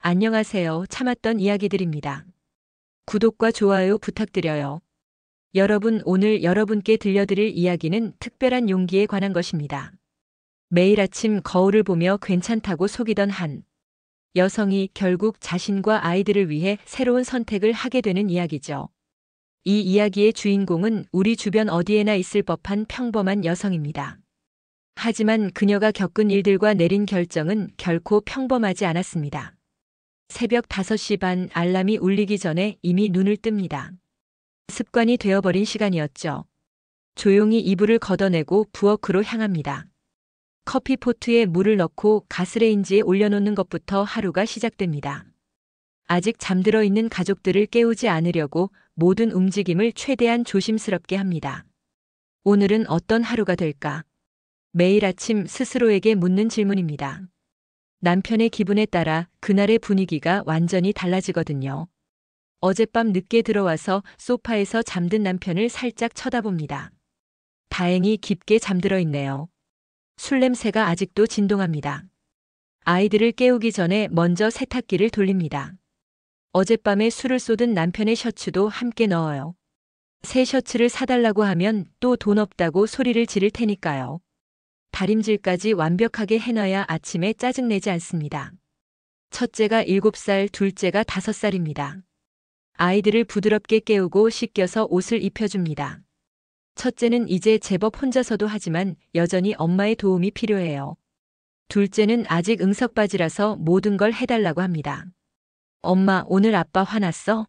안녕하세요. 참았던 이야기들입니다. 구독과 좋아요 부탁드려요. 여러분, 오늘 여러분께 들려드릴 이야기는 특별한 용기에 관한 것입니다. 매일 아침 거울을 보며 괜찮다고 속이던 한 여성이 결국 자신과 아이들을 위해 새로운 선택을 하게 되는 이야기죠. 이 이야기의 주인공은 우리 주변 어디에나 있을 법한 평범한 여성입니다. 하지만 그녀가 겪은 일들과 내린 결정은 결코 평범하지 않았습니다. 새벽 5시 반 알람이 울리기 전에 이미 눈을 뜹니다. 습관이 되어버린 시간이었죠. 조용히 이불을 걷어내고 부엌으로 향합니다. 커피포트에 물을 넣고 가스레인지에 올려놓는 것부터 하루가 시작됩니다. 아직 잠들어 있는 가족들을 깨우지 않으려고 모든 움직임을 최대한 조심스럽게 합니다. 오늘은 어떤 하루가 될까? 매일 아침 스스로에게 묻는 질문입니다. 남편의 기분에 따라 그날의 분위기가 완전히 달라지거든요. 어젯밤 늦게 들어와서 소파에서 잠든 남편을 살짝 쳐다봅니다. 다행히 깊게 잠들어 있네요. 술 냄새가 아직도 진동합니다. 아이들을 깨우기 전에 먼저 세탁기를 돌립니다. 어젯밤에 술을 쏟은 남편의 셔츠도 함께 넣어요. 새 셔츠를 사달라고 하면 또 돈 없다고 소리를 지를 테니까요. 다림질까지 완벽하게 해놔야 아침에 짜증내지 않습니다. 첫째가 7살, 둘째가 5살입니다. 아이들을 부드럽게 깨우고 씻겨서 옷을 입혀줍니다. 첫째는 이제 제법 혼자서도 하지만 여전히 엄마의 도움이 필요해요. 둘째는 아직 응석바지라서 모든 걸 해달라고 합니다. 엄마, 오늘 아빠 화났어?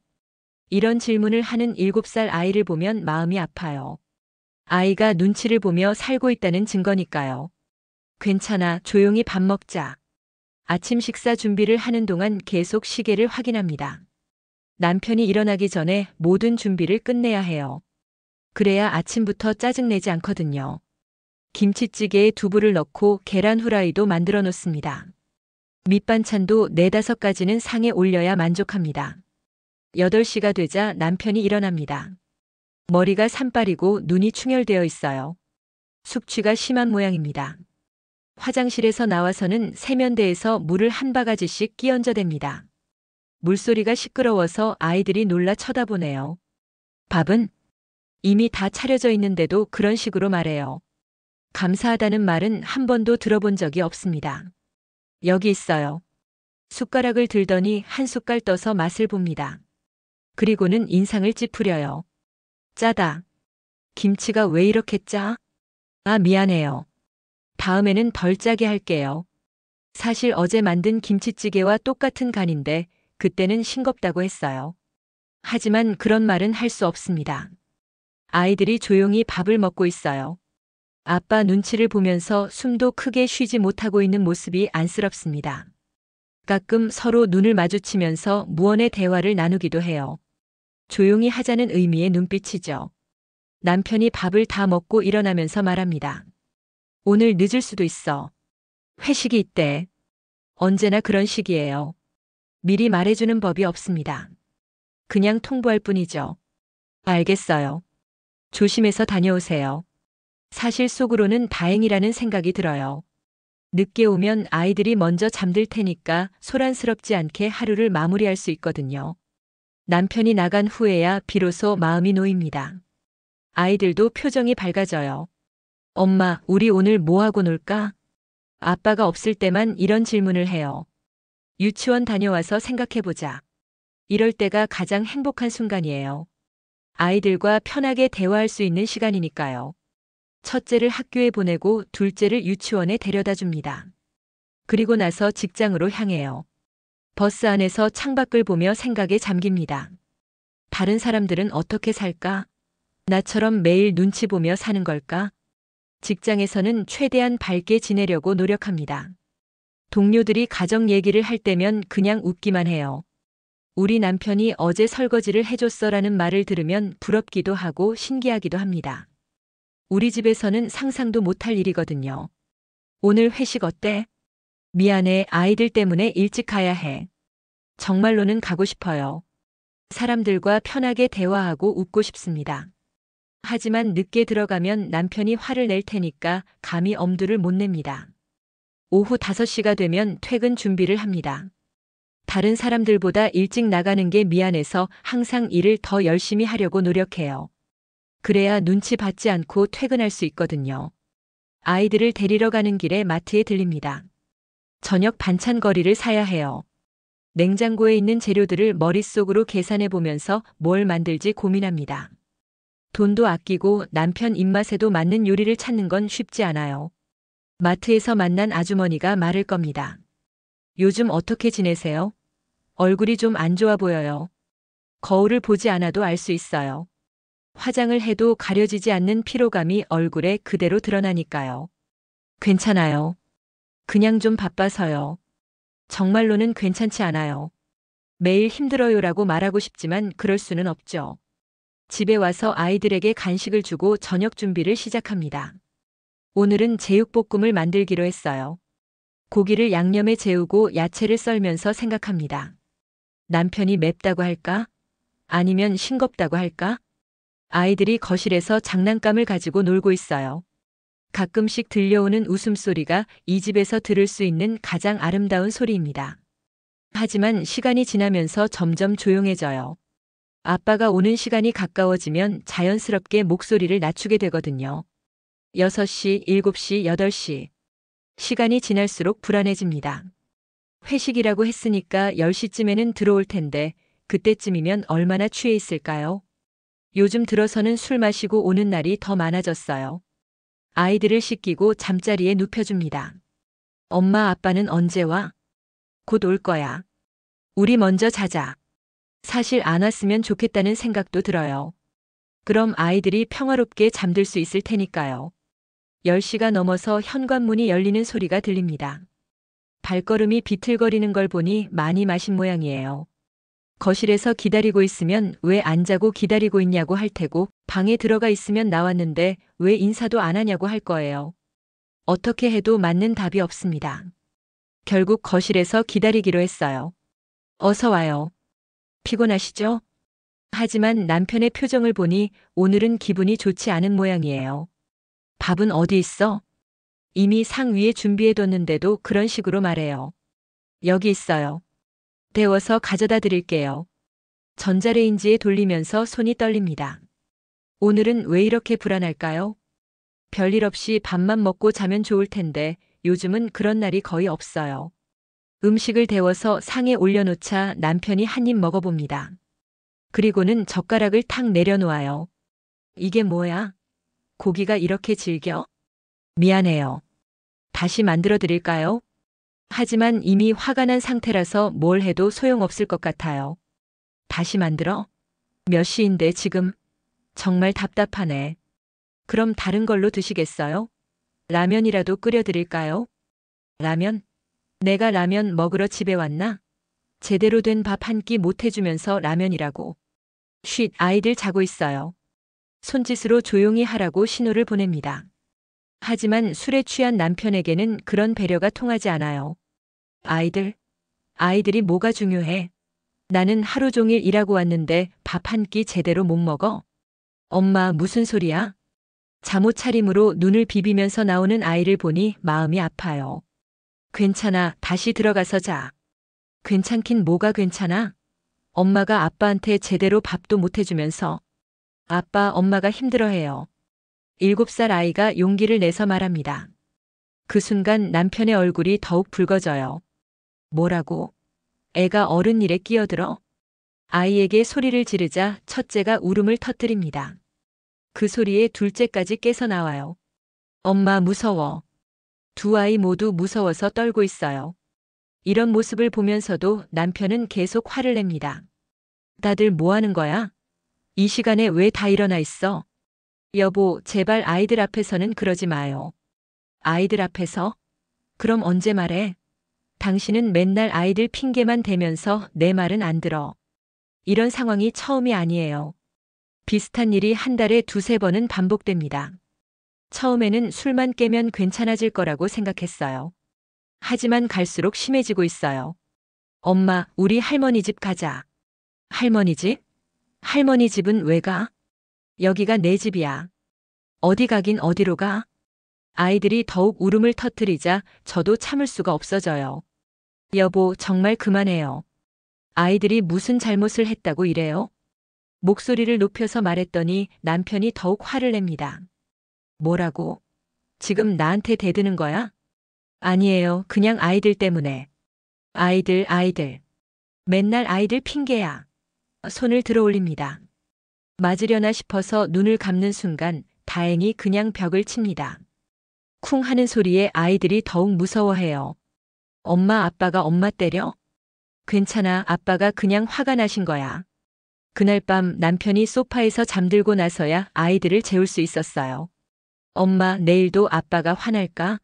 이런 질문을 하는 7살 아이를 보면 마음이 아파요. 아이가 눈치를 보며 살고 있다는 증거니까요. 괜찮아, 조용히 밥 먹자. 아침 식사 준비를 하는 동안 계속 시계를 확인합니다. 남편이 일어나기 전에 모든 준비를 끝내야 해요. 그래야 아침부터 짜증내지 않거든요. 김치찌개에 두부를 넣고 계란 후라이도 만들어 놓습니다. 밑반찬도 4-5가지는 상에 올려야 만족합니다. 8시가 되자 남편이 일어납니다. 머리가 산발이고 눈이 충혈되어 있어요. 숙취가 심한 모양입니다. 화장실에서 나와서는 세면대에서 물을 한 바가지씩 끼얹어댑니다. 물소리가 시끄러워서 아이들이 놀라 쳐다보네요. 밥은? 이미 다 차려져 있는데도 그런 식으로 말해요. 감사하다는 말은 한 번도 들어본 적이 없습니다. 여기 있어요. 숟가락을 들더니 한 숟갈 떠서 맛을 봅니다. 그리고는 인상을 찌푸려요. 짜다. 김치가 왜 이렇게 짜? 아, 미안해요. 다음에는 덜 짜게 할게요. 사실 어제 만든 김치찌개와 똑같은 간인데 그때는 싱겁다고 했어요. 하지만 그런 말은 할 수 없습니다. 아이들이 조용히 밥을 먹고 있어요. 아빠 눈치를 보면서 숨도 크게 쉬지 못하고 있는 모습이 안쓰럽습니다. 가끔 서로 눈을 마주치면서 무언의 대화를 나누기도 해요. 조용히 하자는 의미의 눈빛이죠. 남편이 밥을 다 먹고 일어나면서 말합니다. 오늘 늦을 수도 있어. 회식이 있대. 언제나 그런 식이에요. 미리 말해주는 법이 없습니다. 그냥 통보할 뿐이죠. 알겠어요. 조심해서 다녀오세요. 사실 속으로는 다행이라는 생각이 들어요. 늦게 오면 아이들이 먼저 잠들 테니까 소란스럽지 않게 하루를 마무리할 수 있거든요. 남편이 나간 후에야 비로소 마음이 놓입니다. 아이들도 표정이 밝아져요. 엄마, 우리 오늘 뭐 하고 놀까? 아빠가 없을 때만 이런 질문을 해요. 유치원 다녀와서 생각해보자. 이럴 때가 가장 행복한 순간이에요. 아이들과 편하게 대화할 수 있는 시간이니까요. 첫째를 학교에 보내고 둘째를 유치원에 데려다 줍니다. 그리고 나서 직장으로 향해요. 버스 안에서 창밖을 보며 생각에 잠깁니다. 다른 사람들은 어떻게 살까? 나처럼 매일 눈치 보며 사는 걸까? 직장에서는 최대한 밝게 지내려고 노력합니다. 동료들이 가정 얘기를 할 때면 그냥 웃기만 해요. 우리 남편이 어제 설거지를 해줬어라는 말을 들으면 부럽기도 하고 신기하기도 합니다. 우리 집에서는 상상도 못할 일이거든요. 오늘 회식 어때? 미안해, 아이들 때문에 일찍 가야 해. 정말로는 가고 싶어요. 사람들과 편하게 대화하고 웃고 싶습니다. 하지만 늦게 들어가면 남편이 화를 낼 테니까 감히 엄두를 못 냅니다. 오후 5시가 되면 퇴근 준비를 합니다. 다른 사람들보다 일찍 나가는 게 미안해서 항상 일을 더 열심히 하려고 노력해요. 그래야 눈치 받지 않고 퇴근할 수 있거든요. 아이들을 데리러 가는 길에 마트에 들립니다. 저녁 반찬거리를 사야 해요. 냉장고에 있는 재료들을 머릿속으로 계산해 보면서 뭘 만들지 고민합니다. 돈도 아끼고 남편 입맛에도 맞는 요리를 찾는 건 쉽지 않아요. 마트에서 만난 아주머니가 말을 겁니다. 요즘 어떻게 지내세요? 얼굴이 좀 안 좋아 보여요. 거울을 보지 않아도 알 수 있어요. 화장을 해도 가려지지 않는 피로감이 얼굴에 그대로 드러나니까요. 괜찮아요. 그냥 좀 바빠서요. 정말로는 괜찮지 않아요. 매일 힘들어요라고 말하고 싶지만 그럴 수는 없죠. 집에 와서 아이들에게 간식을 주고 저녁 준비를 시작합니다. 오늘은 제육볶음을 만들기로 했어요. 고기를 양념에 재우고 야채를 썰면서 생각합니다. 남편이 맵다고 할까? 아니면 싱겁다고 할까? 아이들이 거실에서 장난감을 가지고 놀고 있어요. 가끔씩 들려오는 웃음소리가 이 집에서 들을 수 있는 가장 아름다운 소리입니다. 하지만 시간이 지나면서 점점 조용해져요. 아빠가 오는 시간이 가까워지면 자연스럽게 목소리를 낮추게 되거든요. 6시, 7시, 8시. 시간이 지날수록 불안해집니다. 회식이라고 했으니까 10시쯤에는 들어올 텐데 그때쯤이면 얼마나 취해 있을까요? 요즘 들어서는 술 마시고 오는 날이 더 많아졌어요. 아이들을 씻기고 잠자리에 눕혀줍니다. 엄마 아빠는 언제 와? 곧 올 거야. 우리 먼저 자자. 사실 안 왔으면 좋겠다는 생각도 들어요. 그럼 아이들이 평화롭게 잠들 수 있을 테니까요. 10시가 넘어서 현관문이 열리는 소리가 들립니다. 발걸음이 비틀거리는 걸 보니 많이 마신 모양이에요. 거실에서 기다리고 있으면 왜 안 자고 기다리고 있냐고 할 테고 방에 들어가 있으면 나왔는데 왜 인사도 안 하냐고 할 거예요. 어떻게 해도 맞는 답이 없습니다. 결국 거실에서 기다리기로 했어요. 어서 와요. 피곤하시죠? 하지만 남편의 표정을 보니 오늘은 기분이 좋지 않은 모양이에요. 밥은 어디 있어? 이미 상 위에 준비해뒀는데도 그런 식으로 말해요. 여기 있어요. 데워서 가져다 드릴게요. 전자레인지에 돌리면서 손이 떨립니다. 오늘은 왜 이렇게 불안할까요? 별일 없이 밥만 먹고 자면 좋을 텐데 요즘은 그런 날이 거의 없어요. 음식을 데워서 상에 올려놓자 남편이 한 입 먹어봅니다. 그리고는 젓가락을 탁 내려놓아요. 이게 뭐야? 고기가 이렇게 질겨? 미안해요. 다시 만들어 드릴까요? 하지만 이미 화가 난 상태라서 뭘 해도 소용없을 것 같아요. 다시 만들어? 몇 시인데 지금? 정말 답답하네. 그럼 다른 걸로 드시겠어요? 라면이라도 끓여 드릴까요? 라면? 내가 라면 먹으러 집에 왔나? 제대로 된 밥 한 끼 못 해주면서 라면이라고. 쉿, 아이들 자고 있어요. 손짓으로 조용히 하라고 신호를 보냅니다. 하지만 술에 취한 남편에게는 그런 배려가 통하지 않아요. 아이들이 뭐가 중요해? 나는 하루 종일 일하고 왔는데 밥 한 끼 제대로 못 먹어? 엄마 무슨 소리야? 잠옷 차림으로 눈을 비비면서 나오는 아이를 보니 마음이 아파요. 괜찮아, 다시 들어가서 자. 괜찮긴 뭐가 괜찮아? 엄마가 아빠한테 제대로 밥도 못 해주면서. 아빠, 엄마가 힘들어해요. 7살 아이가 용기를 내서 말합니다. 그 순간 남편의 얼굴이 더욱 붉어져요. 뭐라고? 애가 어른 일에 끼어들어? 아이에게 소리를 지르자 첫째가 울음을 터뜨립니다. 그 소리에 둘째까지 깨서 나와요. 엄마 무서워. 두 아이 모두 무서워서 떨고 있어요. 이런 모습을 보면서도 남편은 계속 화를 냅니다. 다들 뭐 하는 거야? 이 시간에 왜 다 일어나 있어? 여보, 제발 아이들 앞에서는 그러지 마요. 아이들 앞에서? 그럼 언제 말해? 당신은 맨날 아이들 핑계만 대면서 내 말은 안 들어. 이런 상황이 처음이 아니에요. 비슷한 일이 한 달에 2~3번은 반복됩니다. 처음에는 술만 깨면 괜찮아질 거라고 생각했어요. 하지만 갈수록 심해지고 있어요. 엄마, 우리 할머니 집 가자. 할머니 집? 할머니 집은 왜 가? 여기가 내 집이야. 어디 가긴 어디로 가? 아이들이 더욱 울음을 터뜨리자 저도 참을 수가 없어져요. 여보, 정말 그만해요. 아이들이 무슨 잘못을 했다고 이래요? 목소리를 높여서 말했더니 남편이 더욱 화를 냅니다. 뭐라고? 지금 나한테 대드는 거야? 아니에요. 그냥 아이들 때문에. 아이들. 맨날 아이들 핑계야. 손을 들어 올립니다. 맞으려나 싶어서 눈을 감는 순간 다행히 그냥 벽을 칩니다. 쿵 하는 소리에 아이들이 더욱 무서워해요. 엄마, 아빠가 엄마 때려? 괜찮아, 아빠가 그냥 화가 나신 거야. 그날 밤 남편이 소파에서 잠들고 나서야 아이들을 재울 수 있었어요. 엄마, 내일도 아빠가 화날까?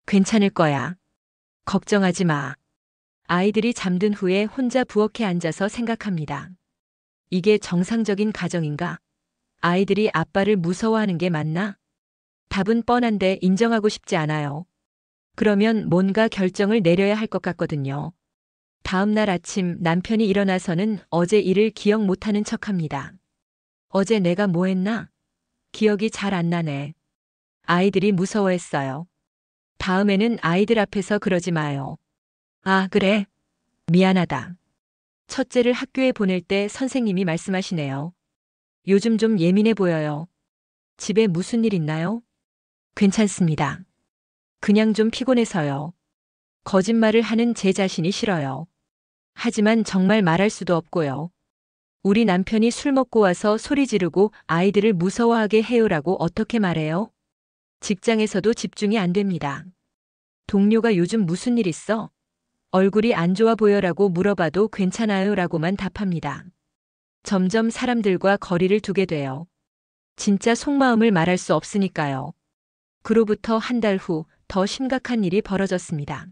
괜찮을 거야. 걱정하지 마. 아이들이 잠든 후에 혼자 부엌에 앉아서 생각합니다. 이게 정상적인 가정인가? 아이들이 아빠를 무서워하는 게 맞나? 답은 뻔한데 인정하고 싶지 않아요. 그러면 뭔가 결정을 내려야 할 것 같거든요. 다음 날 아침 남편이 일어나서는 어제 일을 기억 못하는 척합니다. 어제 내가 뭐 했나? 기억이 잘 안 나네. 아이들이 무서워했어요. 다음에는 아이들 앞에서 그러지 마요. 아, 그래. 미안하다. 첫째를 학교에 보낼 때 선생님이 말씀하시네요. 요즘 좀 예민해 보여요. 집에 무슨 일 있나요? 괜찮습니다. 그냥 좀 피곤해서요. 거짓말을 하는 제 자신이 싫어요. 하지만 정말 말할 수도 없고요. 우리 남편이 술 먹고 와서 소리 지르고 아이들을 무서워하게 해요라고 어떻게 말해요? 직장에서도 집중이 안 됩니다. 동료가 요즘 무슨 일 있어? 얼굴이 안 좋아 보여라고 물어봐도 괜찮아요 라고만 답합니다. 점점 사람들과 거리를 두게 돼요. 진짜 속마음을 말할 수 없으니까요. 그로부터 한 달 후 더 심각한 일이 벌어졌습니다.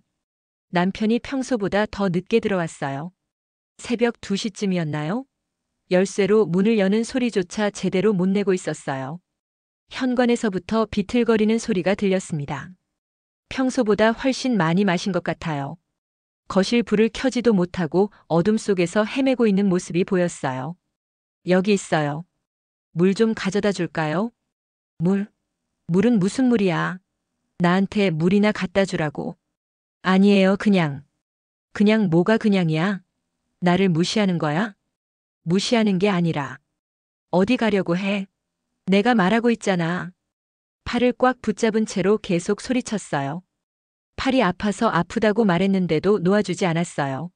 남편이 평소보다 더 늦게 들어왔어요. 새벽 2시쯤이었나요? 열쇠로 문을 여는 소리조차 제대로 못 내고 있었어요. 현관에서부터 비틀거리는 소리가 들렸습니다. 평소보다 훨씬 많이 마신 것 같아요. 거실 불을 켜지도 못하고 어둠 속에서 헤매고 있는 모습이 보였어요. 여기 있어요. 물 좀 가져다 줄까요? 물? 물은 무슨 물이야? 나한테 물이나 갖다 주라고. 아니에요, 그냥. 그냥 뭐가 그냥이야? 나를 무시하는 거야? 무시하는 게 아니라. 어디 가려고 해? 내가 말하고 있잖아. 팔을 꽉 붙잡은 채로 계속 소리쳤어요. 팔이 아파서 아프다고 말했는데도 놓아주지 않았어요.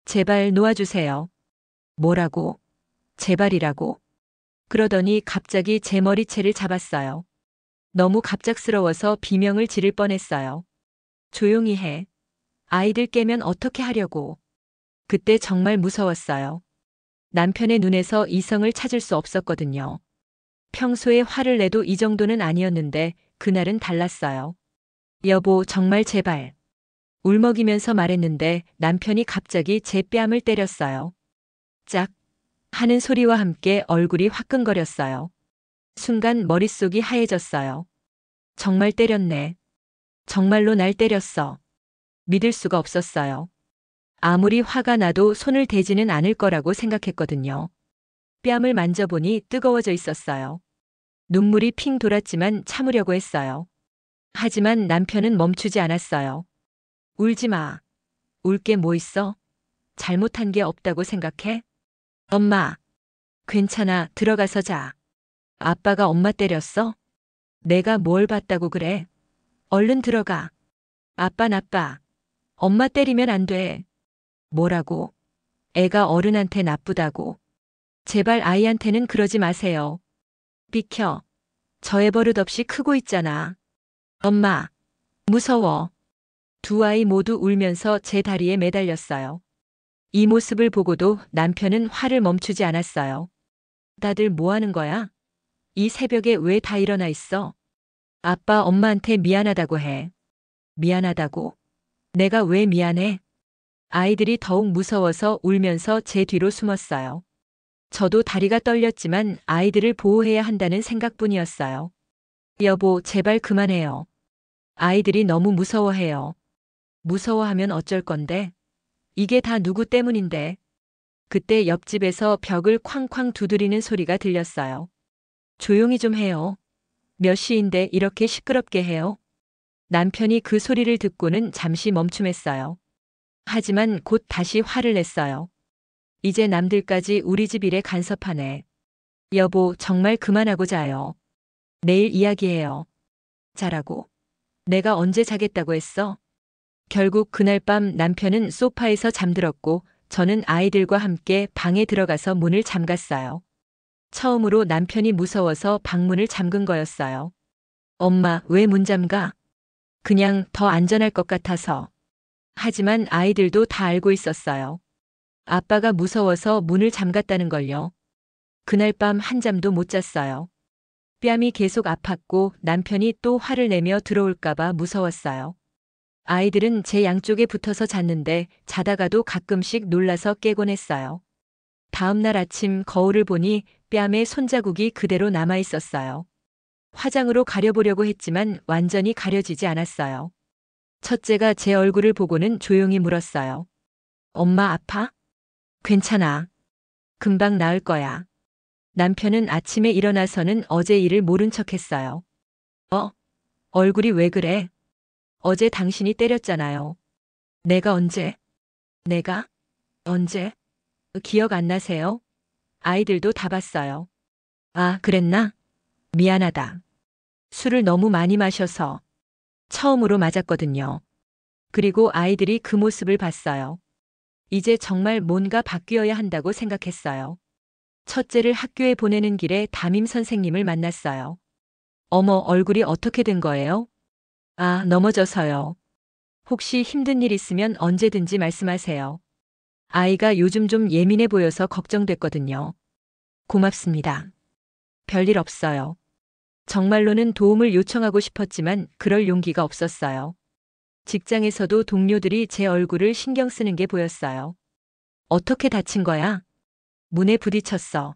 제발 놓아주세요. 뭐라고? 제발이라고? 그러더니 갑자기 제 머리채를 잡았어요. 너무 갑작스러워서 비명을 지를 뻔했어요. 조용히 해. 아이들 깨면 어떻게 하려고. 그때 정말 무서웠어요. 남편의 눈에서 이성을 찾을 수 없었거든요. 평소에 화를 내도 이 정도는 아니었는데 그날은 달랐어요. 여보, 정말 제발. 울먹이면서 말했는데 남편이 갑자기 제 뺨을 때렸어요. 짝 하는 소리와 함께 얼굴이 화끈거렸어요. 순간 머릿속이 하얘졌어요. 정말 때렸네. 정말로 날 때렸어. 믿을 수가 없었어요. 아무리 화가 나도 손을 대지는 않을 거라고 생각했거든요. 뺨을 만져보니 뜨거워져 있었어요. 눈물이 핑 돌았지만 참으려고 했어요. 하지만 남편은 멈추지 않았어요. 울지 마. 울 게 뭐 있어? 잘못한 게 없다고 생각해? 엄마. 괜찮아, 들어가서 자. 아빠가 엄마 때렸어? 내가 뭘 봤다고 그래? 얼른 들어가. 아빠 나빠. 엄마 때리면 안 돼. 뭐라고? 애가 어른한테 나쁘다고. 제발 아이한테는 그러지 마세요. 비켜. 저의 버릇 없이 크고 있잖아. 엄마. 무서워. 두 아이 모두 울면서 제 다리에 매달렸어요. 이 모습을 보고도 남편은 화를 멈추지 않았어요. 다들 뭐 하는 거야? 이 새벽에 왜 다 일어나 있어? 아빠 엄마한테 미안하다고 해. 미안하다고? 내가 왜 미안해? 아이들이 더욱 무서워서 울면서 제 뒤로 숨었어요. 저도 다리가 떨렸지만 아이들을 보호해야 한다는 생각뿐이었어요. 여보, 제발 그만해요. 아이들이 너무 무서워해요. 무서워하면 어쩔 건데? 이게 다 누구 때문인데? 그때 옆집에서 벽을 쾅쾅 두드리는 소리가 들렸어요. 조용히 좀 해요. 몇 시인데 이렇게 시끄럽게 해요? 남편이 그 소리를 듣고는 잠시 멈춤했어요. 하지만 곧 다시 화를 냈어요. 이제 남들까지 우리 집 일에 간섭하네. 여보, 정말 그만하고 자요. 내일 이야기해요. 자라고. 내가 언제 자겠다고 했어? 결국 그날 밤 남편은 소파에서 잠들었고 저는 아이들과 함께 방에 들어가서 문을 잠갔어요. 처음으로 남편이 무서워서 방문을 잠근 거였어요. 엄마, 왜 문 잠가? 그냥 더 안전할 것 같아서. 하지만 아이들도 다 알고 있었어요. 아빠가 무서워서 문을 잠갔다는 걸요. 그날 밤 한잠도 못 잤어요. 뺨이 계속 아팠고 남편이 또 화를 내며 들어올까봐 무서웠어요. 아이들은 제 양쪽에 붙어서 잤는데 자다가도 가끔씩 놀라서 깨곤 했어요. 다음 날 아침 거울을 보니 뺨에 손자국이 그대로 남아 있었어요. 화장으로 가려보려고 했지만 완전히 가려지지 않았어요. 첫째가 제 얼굴을 보고는 조용히 물었어요. 엄마 아파? 괜찮아. 금방 나을 거야. 남편은 아침에 일어나서는 어제 일을 모른 척 했어요. 얼굴이 왜 그래? 어제 당신이 때렸잖아요. 내가 언제? 내가? 언제? 기억 안 나세요? 아이들도 다 봤어요. 아, 그랬나? 미안하다. 술을 너무 많이 마셔서 처음으로 맞았거든요. 그리고 아이들이 그 모습을 봤어요. 이제 정말 뭔가 바뀌어야 한다고 생각했어요. 첫째를 학교에 보내는 길에 담임 선생님을 만났어요. 어머, 얼굴이 어떻게 된 거예요? 아, 넘어져서요. 혹시 힘든 일 있으면 언제든지 말씀하세요. 아이가 요즘 좀 예민해 보여서 걱정됐거든요. 고맙습니다. 별일 없어요. 정말로는 도움을 요청하고 싶었지만 그럴 용기가 없었어요. 직장에서도 동료들이 제 얼굴을 신경 쓰는 게 보였어요. 어떻게 다친 거야? 문에 부딪혔어.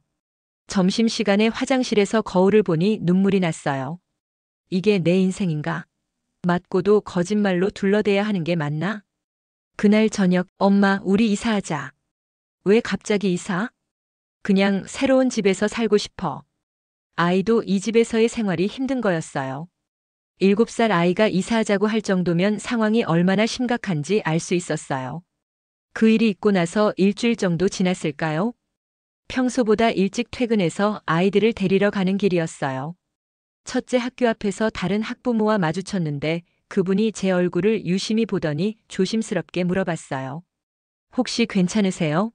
점심시간에 화장실에서 거울을 보니 눈물이 났어요. 이게 내 인생인가? 맞고도 거짓말로 둘러대야 하는 게 맞나? 그날 저녁, 엄마, 우리 이사하자. 왜 갑자기 이사? 그냥 새로운 집에서 살고 싶어. 아이도 이 집에서의 생활이 힘든 거였어요. 7살 아이가 이사하자고 할 정도면 상황이 얼마나 심각한지 알 수 있었어요. 그 일이 있고 나서 일주일 정도 지났을까요? 평소보다 일찍 퇴근해서 아이들을 데리러 가는 길이었어요. 첫째 학교 앞에서 다른 학부모와 마주쳤는데 그분이 제 얼굴을 유심히 보더니 조심스럽게 물어봤어요. 혹시 괜찮으세요?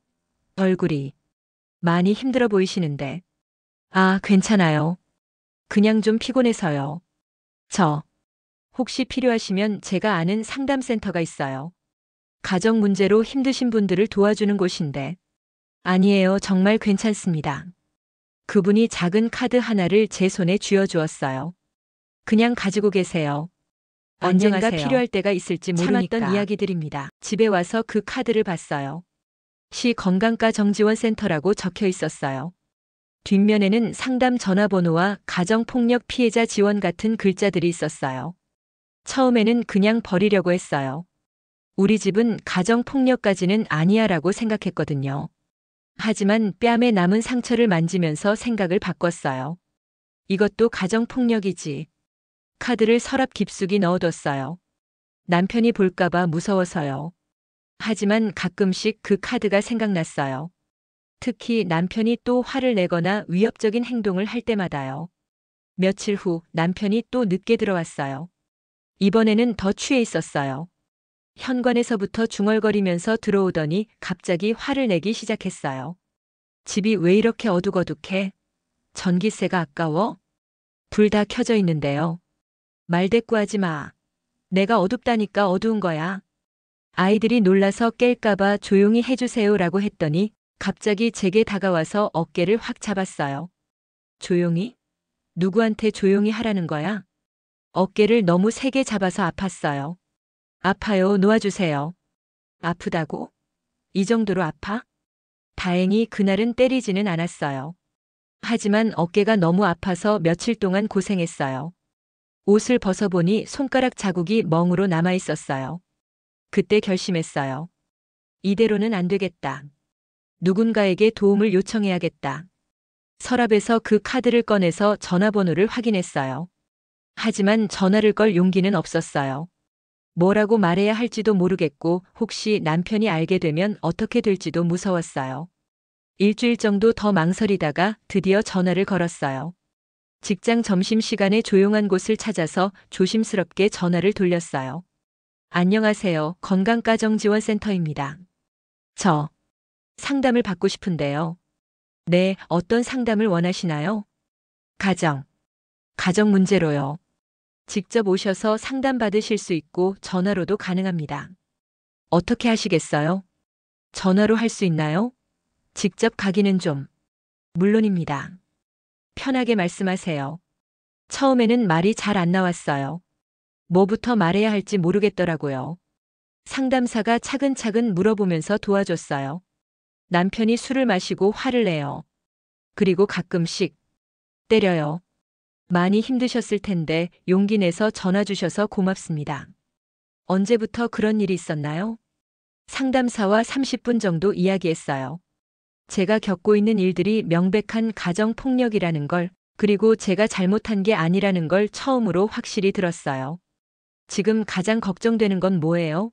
얼굴이 많이 힘들어 보이시는데. 아, 괜찮아요. 그냥 좀 피곤해서요. 혹시 필요하시면 제가 아는 상담센터가 있어요. 가정 문제로 힘드신 분들을 도와주는 곳인데. 아니에요, 정말 괜찮습니다. 그분이 작은 카드 하나를 제 손에 쥐어주었어요. 그냥 가지고 계세요. 언젠가 안녕하세요. 필요할 때가 있을지 모르니까. 참았던 이야기들입니다. 집에 와서 그 카드를 봤어요. 시 건강과 정지원센터라고 적혀 있었어요. 뒷면에는 상담 전화번호와 가정폭력 피해자 지원 같은 글자들이 있었어요. 처음에는 그냥 버리려고 했어요. 우리 집은 가정폭력까지는 아니야라고 생각했거든요. 하지만 뺨에 남은 상처를 만지면서 생각을 바꿨어요. 이것도 가정폭력이지. 카드를 서랍 깊숙이 넣어뒀어요. 남편이 볼까봐 무서워서요. 하지만 가끔씩 그 카드가 생각났어요. 특히 남편이 또 화를 내거나 위협적인 행동을 할 때마다요. 며칠 후 남편이 또 늦게 들어왔어요. 이번에는 더 취해 있었어요. 현관에서부터 중얼거리면서 들어오더니 갑자기 화를 내기 시작했어요. 집이 왜 이렇게 어둑어둑해? 전기세가 아까워? 불 다 켜져 있는데요. 말대꾸하지 마. 내가 어둡다니까 어두운 거야. 아이들이 놀라서 깰까봐 조용히 해주세요라고 했더니 갑자기 제게 다가와서 어깨를 확 잡았어요. 조용히? 누구한테 조용히 하라는 거야? 어깨를 너무 세게 잡아서 아팠어요. 아파요, 놓아주세요. 아프다고? 이 정도로 아파? 다행히 그날은 때리지는 않았어요. 하지만 어깨가 너무 아파서 며칠 동안 고생했어요. 옷을 벗어보니 손가락 자국이 멍으로 남아 있었어요. 그때 결심했어요. 이대로는 안 되겠다. 누군가에게 도움을 요청해야겠다. 서랍에서 그 카드를 꺼내서 전화번호를 확인했어요. 하지만 전화를 걸 용기는 없었어요. 뭐라고 말해야 할지도 모르겠고 혹시 남편이 알게 되면 어떻게 될지도 무서웠어요. 일주일 정도 더 망설이다가 드디어 전화를 걸었어요. 직장 점심시간에 조용한 곳을 찾아서 조심스럽게 전화를 돌렸어요. 안녕하세요. 건강가정지원센터입니다. 저 상담을 받고 싶은데요. 네, 어떤 상담을 원하시나요? 가정 문제로요. 직접 오셔서 상담받으실 수 있고 전화로도 가능합니다. 어떻게 하시겠어요? 전화로 할 수 있나요? 직접 가기는 좀. 물론입니다. 편하게 말씀하세요. 처음에는 말이 잘 안 나왔어요. 뭐부터 말해야 할지 모르겠더라고요. 상담사가 차근차근 물어보면서 도와줬어요. 남편이 술을 마시고 화를 내요. 그리고 가끔씩 때려요. 많이 힘드셨을 텐데 용기 내서 전화 주셔서 고맙습니다. 언제부터 그런 일이 있었나요? 상담사와 30분 정도 이야기했어요. 제가 겪고 있는 일들이 명백한 가정폭력이라는 걸, 그리고 제가 잘못한 게 아니라는 걸 처음으로 확실히 들었어요. 지금 가장 걱정되는 건 뭐예요?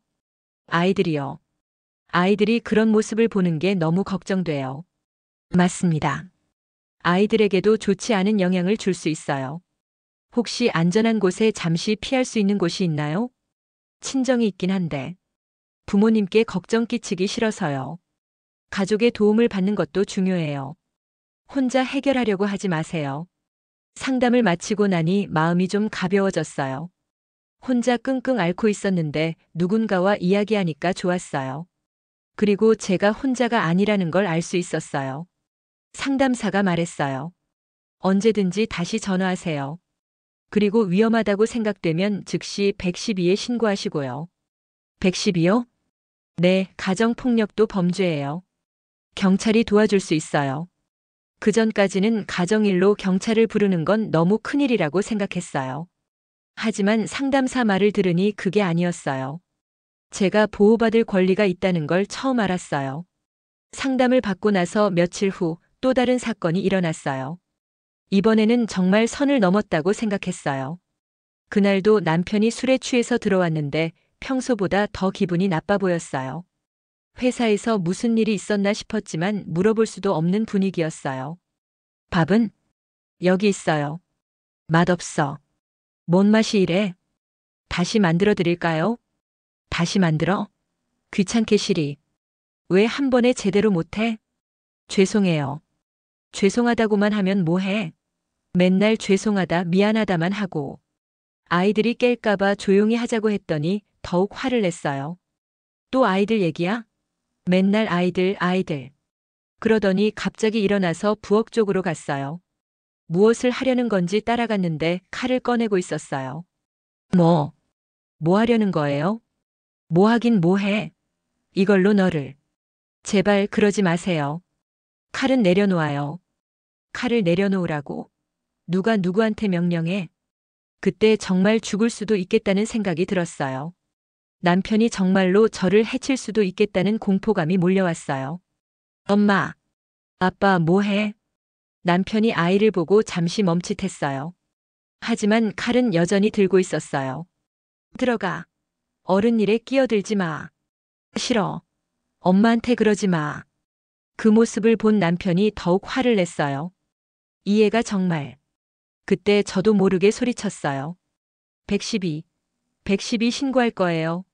아이들이요. 아이들이 그런 모습을 보는 게 너무 걱정돼요. 맞습니다. 아이들에게도 좋지 않은 영향을 줄 수 있어요. 혹시 안전한 곳에 잠시 피할 수 있는 곳이 있나요? 친정이 있긴 한데 부모님께 걱정 끼치기 싫어서요. 가족의 도움을 받는 것도 중요해요. 혼자 해결하려고 하지 마세요. 상담을 마치고 나니 마음이 좀 가벼워졌어요. 혼자 끙끙 앓고 있었는데 누군가와 이야기하니까 좋았어요. 그리고 제가 혼자가 아니라는 걸 알 수 있었어요. 상담사가 말했어요. 언제든지 다시 전화하세요. 그리고 위험하다고 생각되면 즉시 112에 신고하시고요. 112요? 네, 가정폭력도 범죄예요. 경찰이 도와줄 수 있어요. 그전까지는 가정일로 경찰을 부르는 건 너무 큰일이라고 생각했어요. 하지만 상담사 말을 들으니 그게 아니었어요. 제가 보호받을 권리가 있다는 걸 처음 알았어요. 상담을 받고 나서 며칠 후 또 다른 사건이 일어났어요. 이번에는 정말 선을 넘었다고 생각했어요. 그날도 남편이 술에 취해서 들어왔는데 평소보다 더 기분이 나빠 보였어요. 회사에서 무슨 일이 있었나 싶었지만 물어볼 수도 없는 분위기였어요. 밥은? 여기 있어요. 맛없어. 뭔 맛이 이래? 다시 만들어 드릴까요? 다시 만들어? 귀찮게 시리. 왜 한 번에 제대로 못해? 죄송해요. 죄송하다고만 하면 뭐해? 맨날 죄송하다 미안하다만 하고. 아이들이 깰까봐 조용히 하자고 했더니 더욱 화를 냈어요. 또 아이들 얘기야? 맨날 아이들. 그러더니 갑자기 일어나서 부엌 쪽으로 갔어요. 무엇을 하려는 건지 따라갔는데 칼을 꺼내고 있었어요. 뭐 하려는 거예요? 뭐 하긴 뭐 해. 이걸로 너를. 제발 그러지 마세요. 칼은 내려놓아요. 칼을 내려놓으라고. 누가 누구한테 명령해? 그때 정말 죽을 수도 있겠다는 생각이 들었어요. 남편이 정말로 저를 해칠 수도 있겠다는 공포감이 몰려왔어요. 엄마, 아빠 뭐 해? 남편이 아이를 보고 잠시 멈칫했어요. 하지만 칼은 여전히 들고 있었어요. 들어가. 어른 일에 끼어들지 마. 싫어. 엄마한테 그러지 마. 그 모습을 본 남편이 더욱 화를 냈어요. 이해가 정말. 그때 저도 모르게 소리쳤어요. 112. 112 신고할 거예요.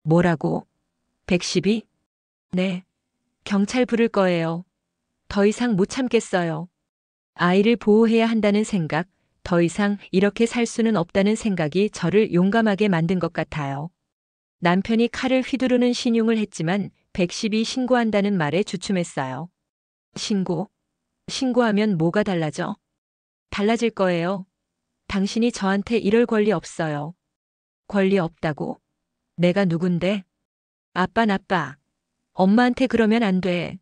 뭐라고? 112? 네. 경찰 부를 거예요. 더 이상 못 참겠어요. 아이를 보호해야 한다는 생각, 더 이상 이렇게 살 수는 없다는 생각이 저를 용감하게 만든 것 같아요. 남편이 칼을 휘두르는 신용을 했지만 112 신고한다는 말에 주춤했어요. 신고하면 뭐가 달라져? 달라질 거예요. 당신이 저한테 이럴 권리 없어요. 권리 없다고? 내가 누군데? 아빠. 엄마한테 그러면 안 돼.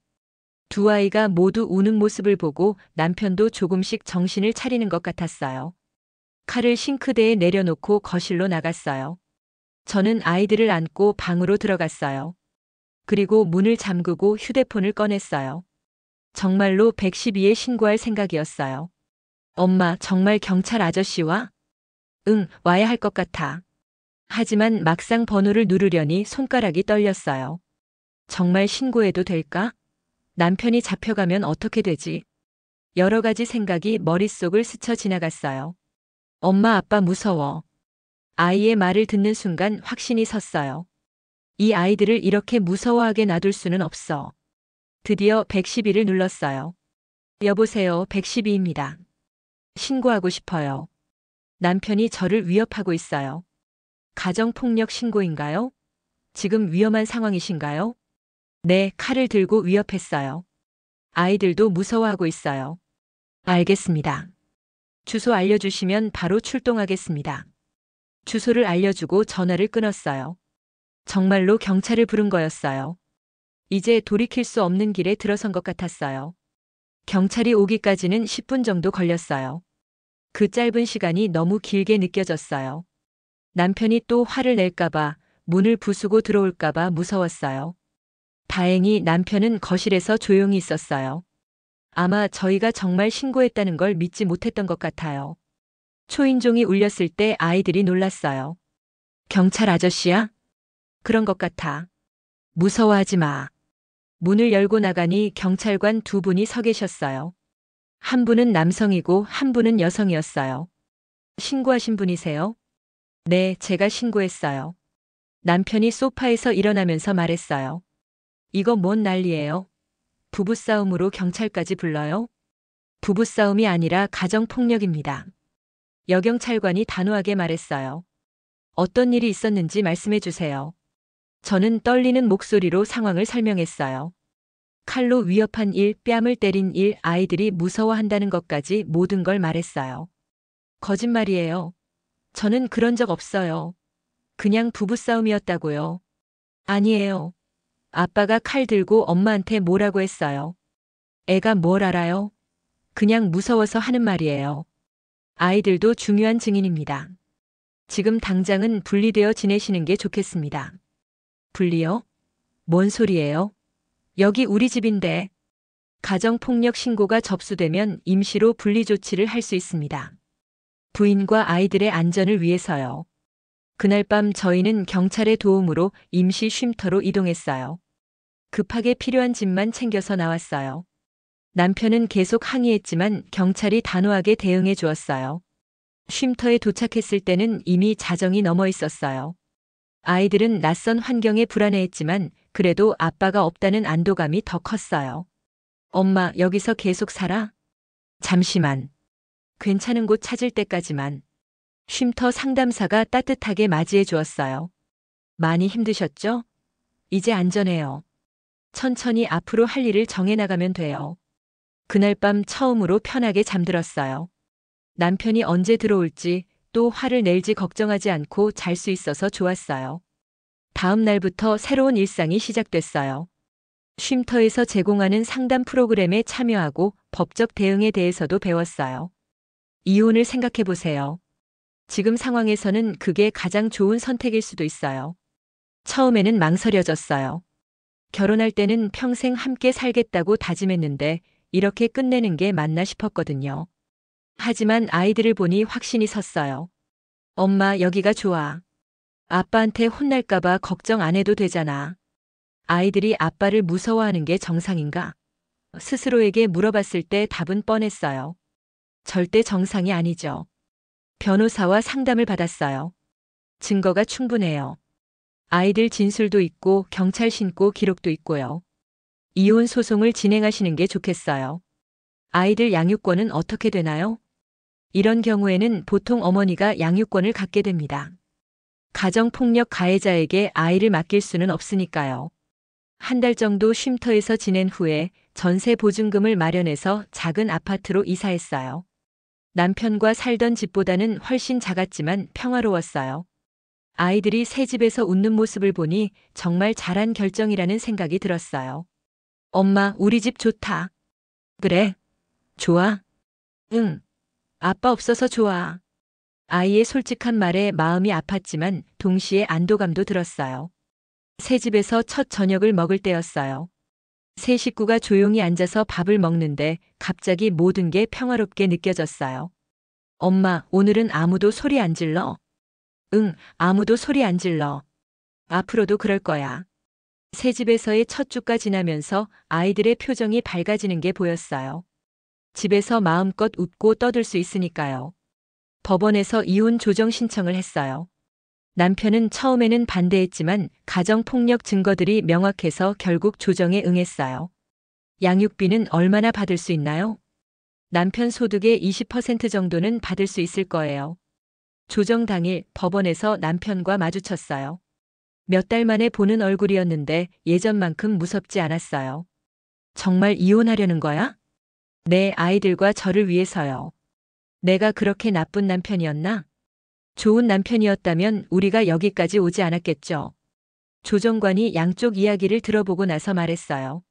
두 아이가 모두 우는 모습을 보고 남편도 조금씩 정신을 차리는 것 같았어요. 칼을 싱크대에 내려놓고 거실로 나갔어요. 저는 아이들을 안고 방으로 들어갔어요. 그리고 문을 잠그고 휴대폰을 꺼냈어요. 정말로 112에 신고할 생각이었어요. 엄마, 정말 경찰 아저씨와? 응, 와야 할 것 같아. 하지만 막상 번호를 누르려니 손가락이 떨렸어요. 정말 신고해도 될까? 남편이 잡혀가면 어떻게 되지? 여러 가지 생각이 머릿속을 스쳐 지나갔어요. 엄마, 아빠 무서워. 아이의 말을 듣는 순간 확신이 섰어요. 이 아이들을 이렇게 무서워하게 놔둘 수는 없어. 드디어 112를 눌렀어요. 여보세요, 112입니다. 신고하고 싶어요. 남편이 저를 위협하고 있어요. 가정폭력 신고인가요? 지금 위험한 상황이신가요? 네, 칼을 들고 위협했어요. 아이들도 무서워하고 있어요. 알겠습니다. 주소 알려주시면 바로 출동하겠습니다. 주소를 알려주고 전화를 끊었어요. 정말로 경찰을 부른 거였어요. 이제 돌이킬 수 없는 길에 들어선 것 같았어요. 경찰이 오기까지는 10분 정도 걸렸어요. 그 짧은 시간이 너무 길게 느껴졌어요. 남편이 또 화를 낼까봐, 문을 부수고 들어올까봐 무서웠어요. 다행히 남편은 거실에서 조용히 있었어요. 아마 저희가 정말 신고했다는 걸 믿지 못했던 것 같아요. 초인종이 울렸을 때 아이들이 놀랐어요. 경찰 아저씨야? 그런 것 같아. 무서워하지 마. 문을 열고 나가니 경찰관 두 분이 서 계셨어요. 한 분은 남성이고 한 분은 여성이었어요. 신고하신 분이세요? 네, 제가 신고했어요. 남편이 소파에서 일어나면서 말했어요. 이거 뭔 난리예요? 부부싸움으로 경찰까지 불러요? 부부싸움이 아니라 가정폭력입니다. 여경찰관이 단호하게 말했어요. 어떤 일이 있었는지 말씀해 주세요. 저는 떨리는 목소리로 상황을 설명했어요. 칼로 위협한 일, 뺨을 때린 일, 아이들이 무서워한다는 것까지 모든 걸 말했어요. 거짓말이에요. 저는 그런 적 없어요. 그냥 부부싸움이었다고요. 아니에요. 아빠가 칼 들고 엄마한테 뭐라고 했어요. 애가 뭘 알아요? 그냥 무서워서 하는 말이에요. 아이들도 중요한 증인입니다. 지금 당장은 분리되어 지내시는 게 좋겠습니다. 분리요? 뭔 소리예요? 여기 우리 집인데. 가정폭력 신고가 접수되면 임시로 분리 조치를 할 수 있습니다. 부인과 아이들의 안전을 위해서요. 그날 밤 저희는 경찰의 도움으로 임시 쉼터로 이동했어요. 급하게 필요한 짐만 챙겨서 나왔어요. 남편은 계속 항의했지만 경찰이 단호하게 대응해 주었어요. 쉼터에 도착했을 때는 이미 자정이 넘어 있었어요. 아이들은 낯선 환경에 불안해했지만 그래도 아빠가 없다는 안도감이 더 컸어요. 엄마, 여기서 계속 살아? 잠시만. 괜찮은 곳 찾을 때까지만. 쉼터 상담사가 따뜻하게 맞이해 주었어요. 많이 힘드셨죠? 이제 안전해요. 천천히 앞으로 할 일을 정해 나가면 돼요. 그날 밤 처음으로 편하게 잠들었어요. 남편이 언제 들어올지 또 화를 낼지 걱정하지 않고 잘 수 있어서 좋았어요. 다음 날부터 새로운 일상이 시작됐어요. 쉼터에서 제공하는 상담 프로그램에 참여하고 법적 대응에 대해서도 배웠어요. 이혼을 생각해 보세요. 지금 상황에서는 그게 가장 좋은 선택일 수도 있어요. 처음에는 망설여졌어요. 결혼할 때는 평생 함께 살겠다고 다짐했는데 이렇게 끝내는 게 맞나 싶었거든요. 하지만 아이들을 보니 확신이 섰어요. 엄마, 여기가 좋아. 아빠한테 혼날까봐 걱정 안 해도 되잖아. 아이들이 아빠를 무서워하는 게 정상인가? 스스로에게 물어봤을 때 답은 뻔했어요. 절대 정상이 아니죠. 변호사와 상담을 받았어요. 증거가 충분해요. 아이들 진술도 있고 경찰 신고 기록도 있고요. 이혼 소송을 진행하시는 게 좋겠어요. 아이들 양육권은 어떻게 되나요? 이런 경우에는 보통 어머니가 양육권을 갖게 됩니다. 가정폭력 가해자에게 아이를 맡길 수는 없으니까요. 한 달 정도 쉼터에서 지낸 후에 전세 보증금을 마련해서 작은 아파트로 이사했어요. 남편과 살던 집보다는 훨씬 작았지만 평화로웠어요. 아이들이 새 집에서 웃는 모습을 보니 정말 잘한 결정이라는 생각이 들었어요. 엄마, 우리 집 좋다. 그래? 좋아? 응. 아빠 없어서 좋아. 아이의 솔직한 말에 마음이 아팠지만 동시에 안도감도 들었어요. 새 집에서 첫 저녁을 먹을 때였어요. 세 식구가 조용히 앉아서 밥을 먹는데 갑자기 모든 게 평화롭게 느껴졌어요. 엄마, 오늘은 아무도 소리 안 질러? 응, 아무도 소리 안 질러. 앞으로도 그럴 거야. 새 집에서의 첫 주가 지나면서 아이들의 표정이 밝아지는 게 보였어요. 집에서 마음껏 웃고 떠들 수 있으니까요. 법원에서 이혼 조정 신청을 했어요. 남편은 처음에는 반대했지만 가정폭력 증거들이 명확해서 결국 조정에 응했어요. 양육비는 얼마나 받을 수 있나요? 남편 소득의 20% 정도는 받을 수 있을 거예요. 조정 당일 법원에서 남편과 마주쳤어요. 몇 달 만에 보는 얼굴이었는데 예전만큼 무섭지 않았어요. 정말 이혼하려는 거야? 내 아이들과 저를 위해서요. 내가 그렇게 나쁜 남편이었나? 좋은 남편이었다면 우리가 여기까지 오지 않았겠죠. 조정관이 양쪽 이야기를 들어보고 나서 말했어요.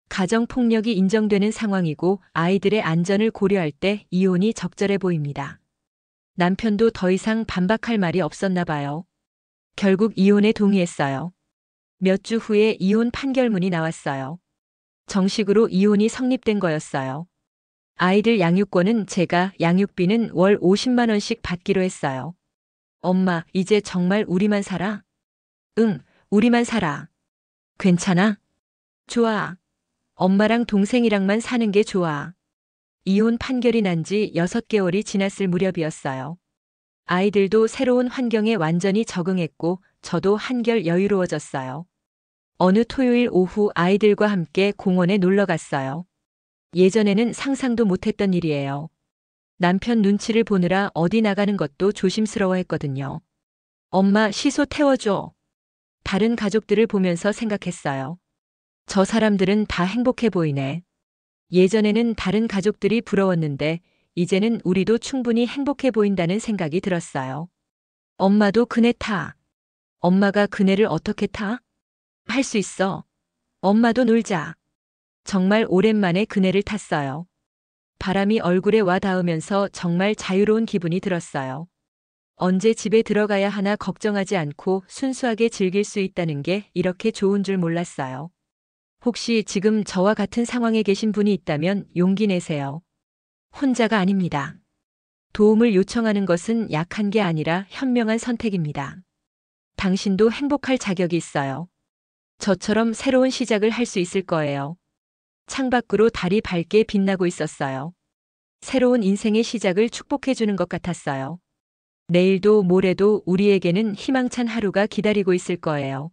가정폭력이 인정되는 상황이고 아이들의 안전을 고려할 때 이혼이 적절해 보입니다. 남편도 더 이상 반박할 말이 없었나 봐요. 결국 이혼에 동의했어요. 몇 주 후에 이혼 판결문이 나왔어요. 정식으로 이혼이 성립된 거였어요. 아이들 양육권은 제가, 양육비는 월 50만 원씩 받기로 했어요. 엄마, 이제 정말 우리만 살아? 응, 우리만 살아. 괜찮아? 좋아. 엄마랑 동생이랑만 사는 게 좋아. 이혼 판결이 난 지 6개월이 지났을 무렵이었어요. 아이들도 새로운 환경에 완전히 적응했고 저도 한결 여유로워졌어요. 어느 토요일 오후 아이들과 함께 공원에 놀러 갔어요. 예전에는 상상도 못했던 일이에요. 남편 눈치를 보느라 어디 나가는 것도 조심스러워했거든요. 엄마 시소 태워줘. 다른 가족들을 보면서 생각했어요. 저 사람들은 다 행복해 보이네. 예전에는 다른 가족들이 부러웠는데 이제는 우리도 충분히 행복해 보인다는 생각이 들었어요. 엄마도 그네 타. 엄마가 그네를 어떻게 타? 할 수 있어. 엄마도 놀자. 정말 오랜만에 그네를 탔어요. 바람이 얼굴에 와 닿으면서 정말 자유로운 기분이 들었어요. 언제 집에 들어가야 하나 걱정하지 않고 순수하게 즐길 수 있다는 게 이렇게 좋은 줄 몰랐어요. 혹시 지금 저와 같은 상황에 계신 분이 있다면 용기 내세요. 혼자가 아닙니다. 도움을 요청하는 것은 약한 게 아니라 현명한 선택입니다. 당신도 행복할 자격이 있어요. 저처럼 새로운 시작을 할 수 있을 거예요. 창밖으로 달이 밝게 빛나고 있었어요. 새로운 인생의 시작을 축복해주는 것 같았어요. 내일도 모레도 우리에게는 희망찬 하루가 기다리고 있을 거예요.